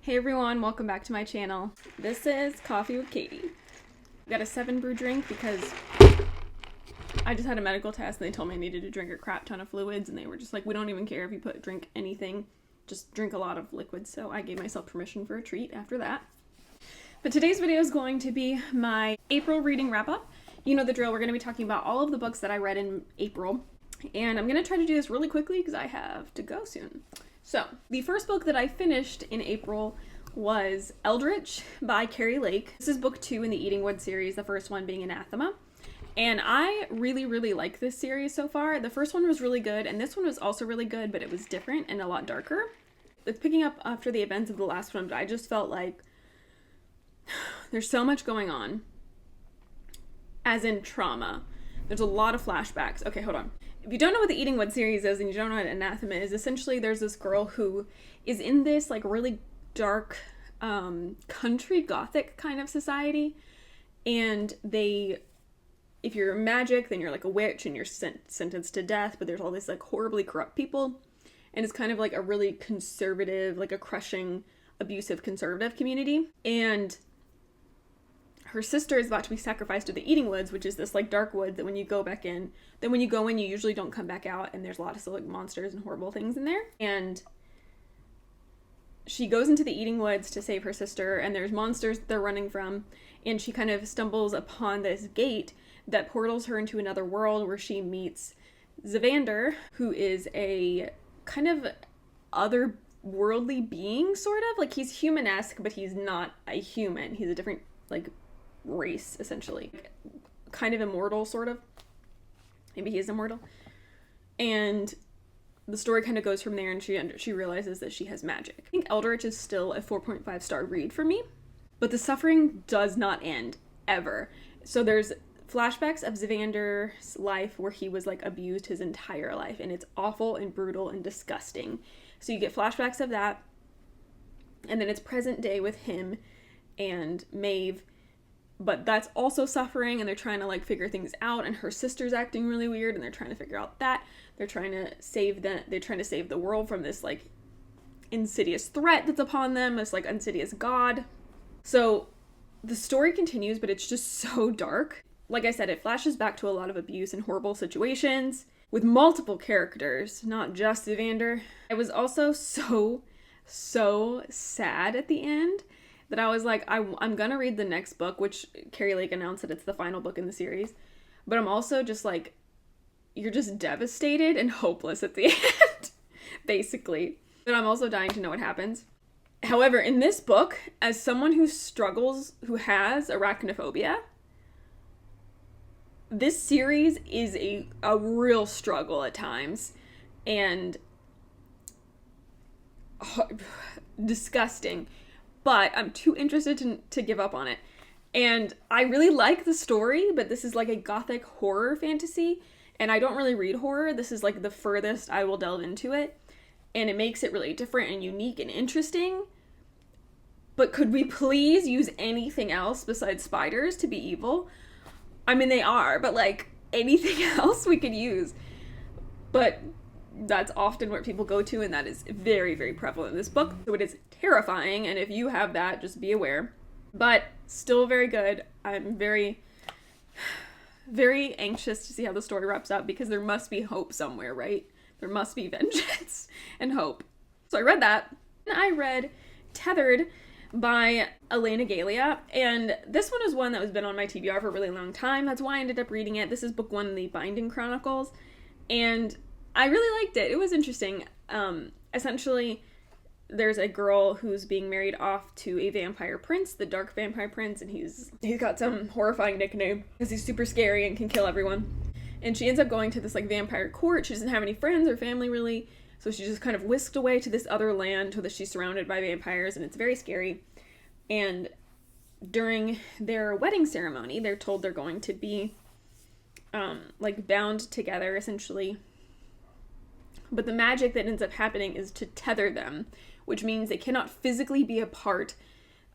Hey everyone, welcome back to my channel. This is Coffee with Katie. I got a 7 brew drink because I just had a medical test and they told me I needed to drink a crap ton of fluids, and they were just like, we don't even care if you drink anything, just drink a lot of liquids. So I gave myself permission for a treat after that. But today's video is going to be my April reading wrap up. You know the drill, we're going to be talking about all of the books that I read in April, and I'm going to try to do this really quickly because I have to go soon. So, the first book that I finished in April was Eldritch by Carrie Lake. This is book 2 in the Eating Wood series, the first one being Anathema. And I really like this series so far. The first one was really good, and this one was also really good, but it was different and a lot darker. It's picking up after the events of the last one, but I just felt like there's so much going on. As in trauma. There's a lot of flashbacks. Okay, hold on. If you don't know what the Eating Wood series is and you don't know what Anathema is, essentially there's this girl who is in this like really dark country gothic kind of society, and if you're magic, then you're like a witch and you're sentenced to death, but there's all these like horribly corrupt people, and it's kind of like a really conservative, like a crushing, abusive conservative community. And her sister is about to be sacrificed to the Eating Woods, which is this like dark wood that when you go back in, then when you go in, you usually don't come back out, and there's lots of like monsters and horrible things in there. And she goes into the Eating Woods to save her sister, and there's monsters they're running from, and she kind of stumbles upon this gate that portals her into another world where she meets Zavander, who is a kind of otherworldly being, sort of. Like, he's human-esque, but he's not a human. He's a different, like, race, essentially. Kind of immortal, sort of. Maybe he is immortal. And the story kind of goes from there, and she realizes that she has magic. I think Eldritch is still a 4.5 star read for me, but the suffering does not end, ever. So there's flashbacks of Zavander's life where he was like abused his entire life, and it's awful and brutal and disgusting. So you get flashbacks of that, and then it's present day with him and Maeve, but that's also suffering, and they're trying to like figure things out, and her sister's acting really weird, and they're trying to figure out that. They're trying to save the world from this like insidious threat that's upon them, this like insidious god. So the story continues, but it's just so dark. Like I said, it flashes back to a lot of abuse and horrible situations with multiple characters, not just Zavander. I was also so sad at the end that I was like, I'm gonna read the next book, which Carrie Lake announced that it's the final book in the series. But I'm also just like, you're just devastated and hopeless at the end, basically. But I'm also dying to know what happens. However, in this book, as someone who has arachnophobia, this series is a real struggle at times, and disgusting. But I'm too interested to give up on it. And I really like the story, but this is like a gothic horror fantasy, and I don't really read horror. This is like the furthest I will delve into it, and it makes it really different and unique and interesting. But could we please use anything else besides spiders to be evil? I mean, they are, but like anything else we could use. But that's often what people go to, and that is very, very prevalent in this book. So it is terrifying, and if you have that, just be aware. But still very good. I'm very anxious to see how the story wraps up, because there must be hope somewhere, right? There must be vengeance and hope. So I read that. And I read Tethered by Elena Galia, and this one is one that has been on my TBR for a really long time. That's why I ended up reading it. This is book 1 in the Binding Chronicles, and I really liked it. It was interesting. Essentially, there's a girl who's being married off to a vampire prince, the Dark Vampire Prince, and he's got some horrifying nickname because he's super scary and can kill everyone. And she ends up going to this like vampire court. She doesn't have any friends or family really, so she's just kind of whisked away to this other land so that she's surrounded by vampires, and it's very scary. And during their wedding ceremony, they're told they're going to be like bound together essentially. But the magic that ends up happening is to tether them, which means they cannot physically be apart.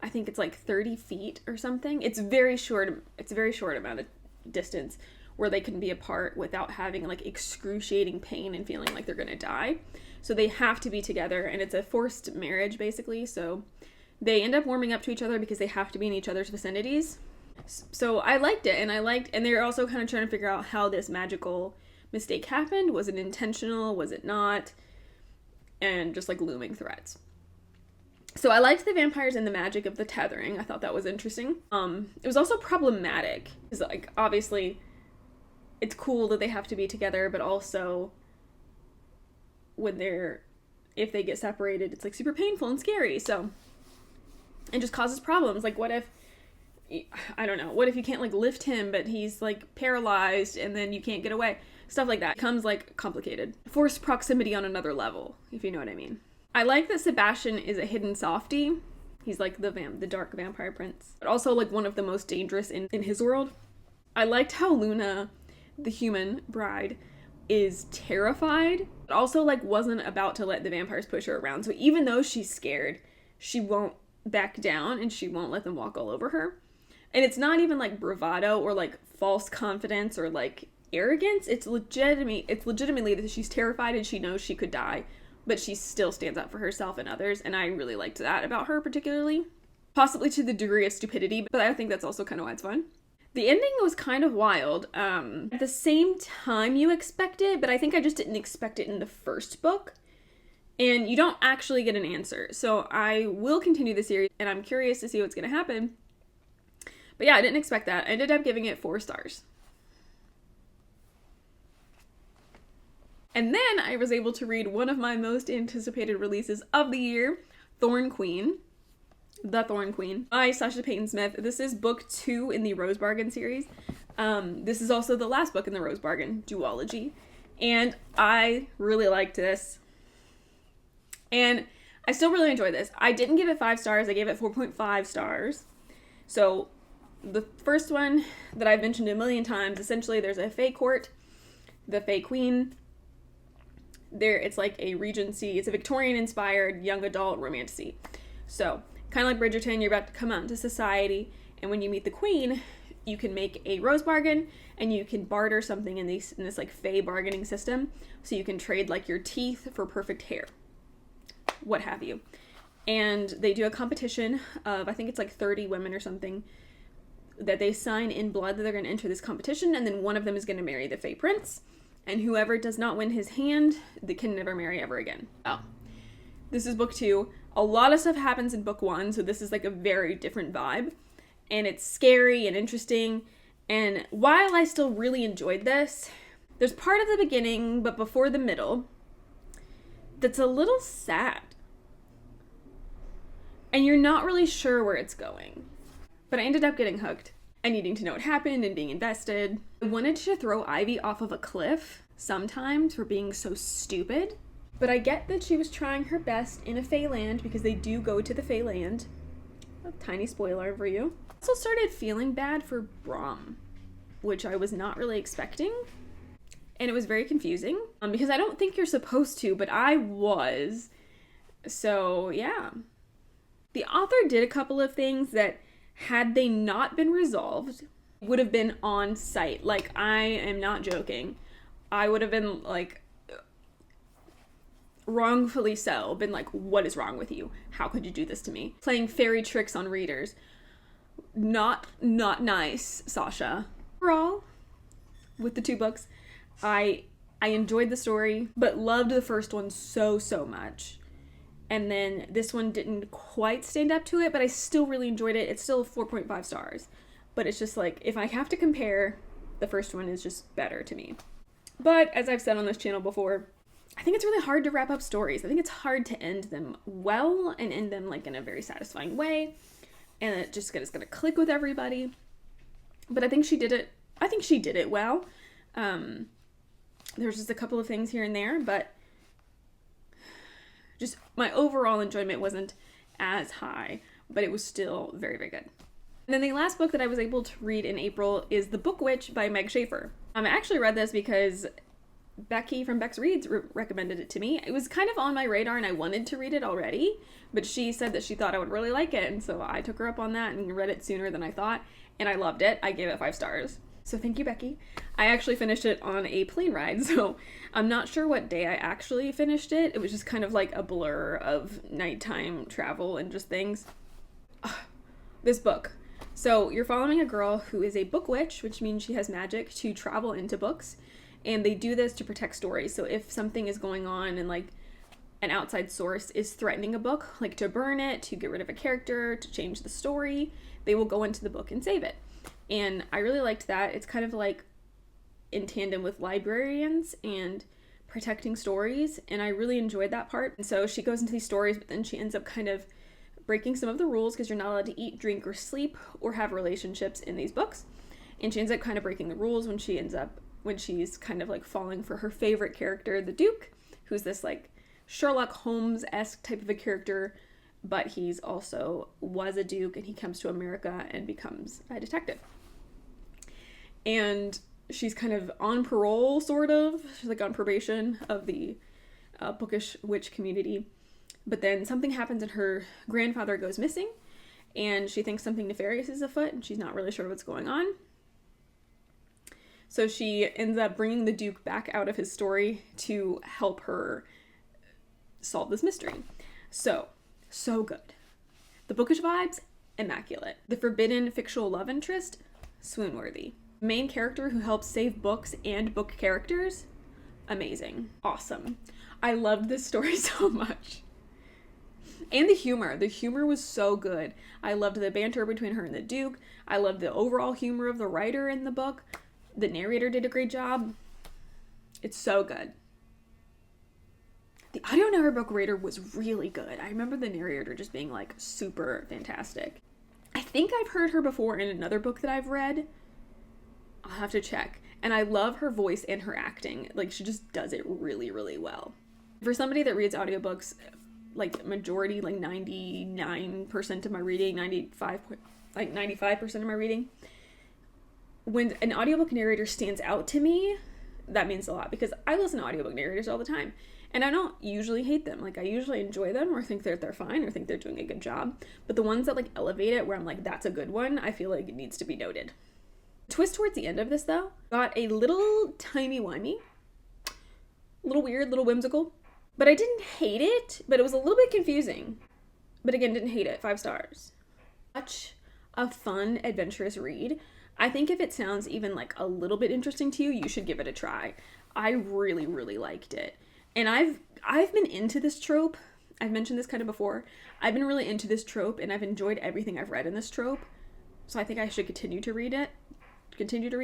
I think it's like 30 feet or something. It's a very short amount of distance where they can be apart without having like excruciating pain and feeling like they're gonna die. So they have to be together, and it's a forced marriage basically. So They end up warming up to each other because they have to be in each other's vicinities. So I liked it, and they're also kind of trying to figure out how this magical mistake happened. Was it intentional? Was it not? And just like looming threats. So I liked the vampires and the magic of the tethering. I thought that was interesting. It was also problematic because, like, obviously it's cool that they have to be together, but also if they get separated, it's like super painful and scary. So it just causes problems. Like, what if, I don't know, what if you can't like lift him, but he's like paralyzed and then you can't get away? Stuff like that becomes like complicated. Forced proximity on another level, if you know what I mean. I like that Sebastian is a hidden softie. He's like the dark vampire prince, but also like one of the most dangerous in his world. I liked how Luna, the human bride, is terrified, but also like wasn't about to let the vampires push her around. So even though she's scared, she won't back down and she won't let them walk all over her. And it's not even like bravado or like false confidence or like arrogance. It's legitimately that she's terrified and she knows she could die, but she still stands up for herself and others, and I really liked that about her particularly. Possibly to the degree of stupidity, but I think that's also kind of why it's fun. The ending was kind of wild. At the same time you expect it, but I think I just didn't expect it in the first book. And you don't actually get an answer. So I will continue the series, and I'm curious to see what's going to happen. But yeah, I didn't expect that. I ended up giving it 4 stars. And then I was able to read one of my most anticipated releases of the year, Thorn Queen. The Thorn Queen by Sasha Payton Smith. This is book 2 in the Rose Bargain series. This is also the last book in the Rose Bargain duology. And I really liked this. And I still really enjoy this. I didn't give it 5 stars. I gave it 4.5 stars. So the first one that I've mentioned a million times, essentially there's a Fae court, the Fae Queen. It's like a Regency. It's a Victorian-inspired young adult romantasy. So kind of like Bridgerton, you're about to come out into society, and when you meet the queen, you can make a rose bargain, and you can barter something in this like Fae bargaining system. So you can trade like your teeth for perfect hair, what have you. And they do a competition of, I think it's like 30 women or something, that they sign in blood that they're going to enter this competition, and then one of them is going to marry the Fae prince, and whoever does not win his hand, they can never marry ever again. Oh. This is book 2. A lot of stuff happens in book 1, so this is like a very different vibe. And it's scary and interesting. And while I still really enjoyed this, there's part of the beginning, but before the middle, that's a little sad. And you're not really sure where it's going. But I ended up getting hooked and needing to know what happened and being invested. I wanted to throw Ivy off of a cliff sometimes for being so stupid. But I get that she was trying her best in a Faeland, because they do go to the Faeland. A tiny spoiler for you. I also started feeling bad for Brom, which I was not really expecting. And it was very confusing, because I don't think you're supposed to, but I was. So, yeah. The author did a couple of things that, had they not been resolved, would have been on site. Like, I am not joking. I would have been, like, wrongfully so, been like, what is wrong with you? How could you do this to me? Playing fairy tricks on readers. Not nice, Sasha. Overall, with the 2 books, I enjoyed the story, but loved the first one so much. And then this one didn't quite stand up to it, but I still really enjoyed it. It's still 4.5 stars. But it's just like, if I have to compare, the first one is just better to me. But as I've said on this channel before, I think it's really hard to wrap up stories. I think it's hard to end them well and end them like in a very satisfying way. And it's going to click with everybody. But I think she did it. I think she did it well. There's just a couple of things here and there, but just my overall enjoyment wasn't as high, but it was still very, very good. And then the last book that I was able to read in April is The Book Witch by Meg Schaefer. I actually read this because Becky from Bex Reads recommended it to me. It was kind of on my radar and I wanted to read it already, but she said that she thought I would really like it, and so I took her up on that and read it sooner than I thought, and I loved it. I gave it 5 stars. So thank you, Becky. I actually finished it on a plane ride, so I'm not sure what day I actually finished it. It was just kind of like a blur of nighttime travel and just things. this book. So you're following a girl who is a book witch, which means she has magic to travel into books. And they do this to protect stories. So if something is going on and like an outside source is threatening a book, like to burn it, to get rid of a character, to change the story, they will go into the book and save it. And I really liked that. It's kind of like in tandem with librarians and protecting stories, and I really enjoyed that part. And so she goes into these stories, but then she ends up kind of breaking some of the rules because you're not allowed to eat, drink, or sleep or have relationships in these books. And she ends up kind of breaking the rules when she's kind of like falling for her favorite character, the Duke, who's this like Sherlock Holmes-esque type of a character, but he's also was a Duke, and he comes to America and becomes a detective. And she's kind of on parole, sort of. She's like on probation of the bookish witch community. But then something happens and her grandfather goes missing, and she thinks something nefarious is afoot, and she's not really sure what's going on. So she ends up bringing the Duke back out of his story to help her solve this mystery. So good. The bookish vibes, immaculate. The forbidden fictional love interest, swoon-worthy. Main character who helps save books and book characters, amazing. Awesome. I loved this story so much. And the humor. The humor was so good. I loved the banter between her and the Duke. I loved the overall humor of the writer in the book. The narrator did a great job. It's so good. The audiobook narrator was really good. I remember the narrator just being like super fantastic. I think I've heard her before in another book that I've read. I'll have to check. And I love her voice and her acting. Like, she just does it really, really well. For somebody that reads audiobooks, like majority, like 99% of my reading, 95% of my reading, when an audiobook narrator stands out to me, that means a lot, because I listen to audiobook narrators all the time, and I don't usually hate them. Like, I usually enjoy them or think that they're fine or think they're doing a good job. But the ones that like elevate it, where I'm like, that's a good one, I feel like it needs to be noted. Twist towards the end of this, though, got a little timey-wimey, a little weird, little whimsical, but I didn't hate it, but it was a little bit confusing. But again, didn't hate it. 5 stars. Such a fun, adventurous read. I think if it sounds even like a little bit interesting to you, you should give it a try. I really, really liked it. And I've been into this trope. I've mentioned this kind of before. I've been really into this trope, and I've enjoyed everything I've read in this trope. So I think I should continue to read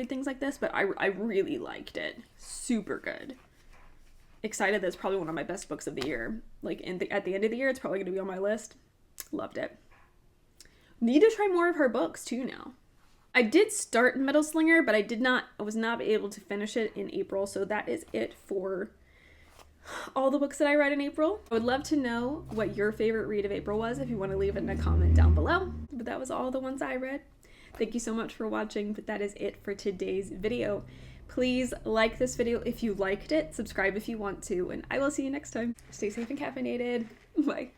things like this, but I really liked it. Super good. Excited that it's probably one of my best books of the year. Like, at the end of the year, it's probably going to be on my list. Loved it. Need to try more of her books, too, now. I did start Metal Slinger, but I was not able to finish it in April, so that is it for all the books that I read in April. I would love to know what your favorite read of April was, if you want to leave it in a comment down below. But that was all the ones I read. Thank you so much for watching, but that is it for today's video. Please like this video if you liked it, subscribe if you want to, and I will see you next time. Stay safe and caffeinated. Bye.